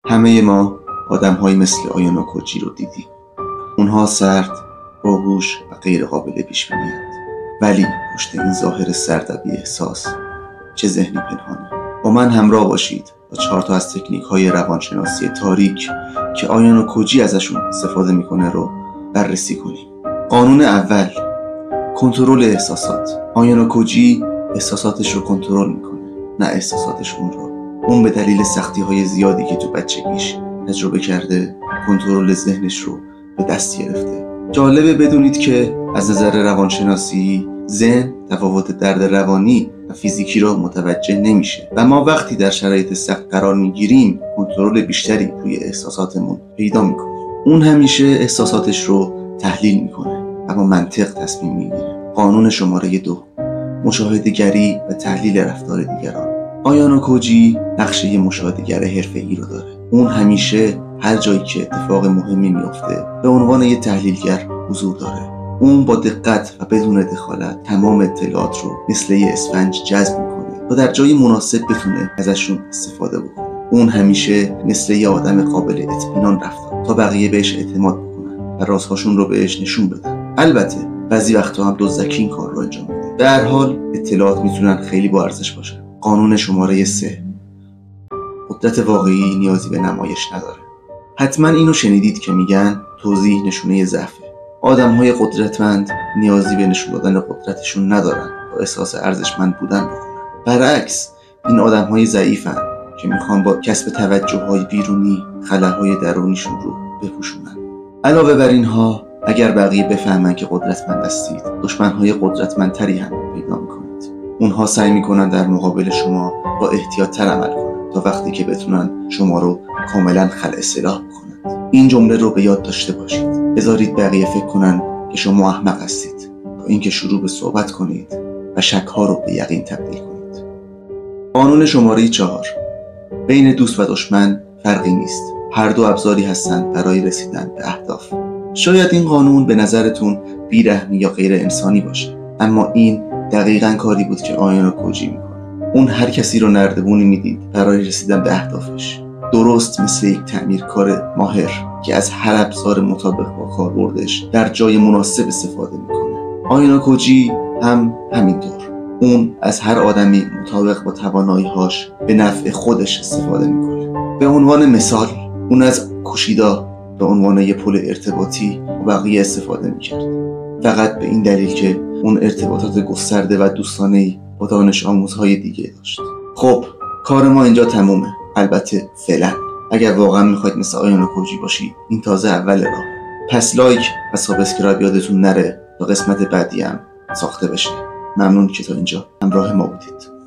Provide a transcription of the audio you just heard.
همه ما آدم‌هایی مثل آیانا کوجی رو دیدیم. اونها سرد، باهوش و غیر قابل پیش بینی‌اند. ولی پشت این ظاهر سرد و بی احساس چه ذهنی پنهانه؟ با من همراه باشید و 4 از تکنیک‌های روانشناسی تاریک که آیانا کوجی ازشون استفاده میکنه رو بررسی کنیم. قانون اول، کنترل احساسات. آیانا کوجی احساساتش رو کنترل میکنه، نه احساساتش اون رو. اون به دلیل سختی‌های زیادی که تو بچگیش تجربه کرده، کنترل ذهنش رو به دست گرفته. جالبه بدونید که از نظر روانشناسی ذهن تفاوت درد روانی و فیزیکی رو متوجه نمیشه و ما وقتی در شرایط سخت قرار میگیریم کنترل بیشتری روی احساساتمون پیدا میکنیم. اون همیشه احساساتش رو تحلیل میکنه و با منطق تصمیم میگیره. قانون شماره 2، مشاهده‌گری و تحلیل رفتار دیگران. آیانا کوجی نقشه مشاهده‌گر حرفه‌ای رو داره. اون همیشه هر جایی که اتفاق مهمی میفته به عنوان یه تحلیلگر حضور داره. اون با دقت و بدون دخالت تمام اطلاعات رو مثل یه اسفنج جذب میکنه تا در جای مناسب بتونه ازشون استفاده بکنه. اون همیشه مثل یه آدم قابل اطمینان رفتار تا بقیه بهش اعتماد بکنن و رازهاشون رو بهش نشون بدن. البته بعضی وقتا هم دزدکی این کار رو انجام میده. در هر حال اطلاعات میتونن خیلی با ارزش باشن. قانون شماره 3، قدرت واقعی نیازی به نمایش نداره. حتما اینو شنیدید که میگن توضیح نشونه ضعفه. آدم‌های قدرتمند نیازی به نشون دادن قدرتشون ندارن تا احساس ارزشمند بودن بکنن. برعکس این آدم‌های ضعیفن که میخوان با کسب توجه‌های بیرونی خلأهای درونیشون رو بپوشونن. علاوه بر اینها اگر بقیه بفهمن که قدرتمند هستید، دشمن‌های قدرتمندتری هم پیدا میکنید. اونها سعی میکنن در مقابل شما با احتیاط‌تر عمل کنن تا وقتی که بتونن شما رو کاملا خلع سلاح بکنن. این جمله رو به یاد داشته باشید. بذارید بقیه فکر کنن که شما احمق هستید تا اینکه شروع به صحبت کنید و شک‌ها رو به یقین تبدیل کنید. قانون شماره 4، بین دوست و دشمن فرقی نیست. هر دو ابزاری هستند برای رسیدن به اهداف. شاید این قانون به نظرتون بی‌رحمی یا غیر انسانی باشه، اما این دقیقاً کاری بود که آیانا کوجی میکنه. اون هر کسی رو نردبونی میدید برای رسیدن به اهدافش، درست مثل یک تعمیرکار ماهر که از هر ابزار مطابق با کاربردش در جای مناسب استفاده میکنه. آیانا کوجی هم همینطور. اون از هر آدمی مطابق با توانایی‌هاش به نفع خودش استفاده میکنه. به عنوان مثال اون از کوشیدا به عنوان یه پل ارتباطی با بقیه استفاده میکرد، فقط به این دلیل که اون ارتباطات گسترده و دوستانه‌ای با دانش آموزهای دیگه داشت. خب کار ما اینجا تمومه، البته فعلا. اگر واقعا میخواید مثل آیانا کوجی باشید این تازه اول راه. پس لایک و سابسکرایب یادتون نره تا قسمت بعدی هم ساخته بشه. ممنون که تا اینجا همراه ما بودید.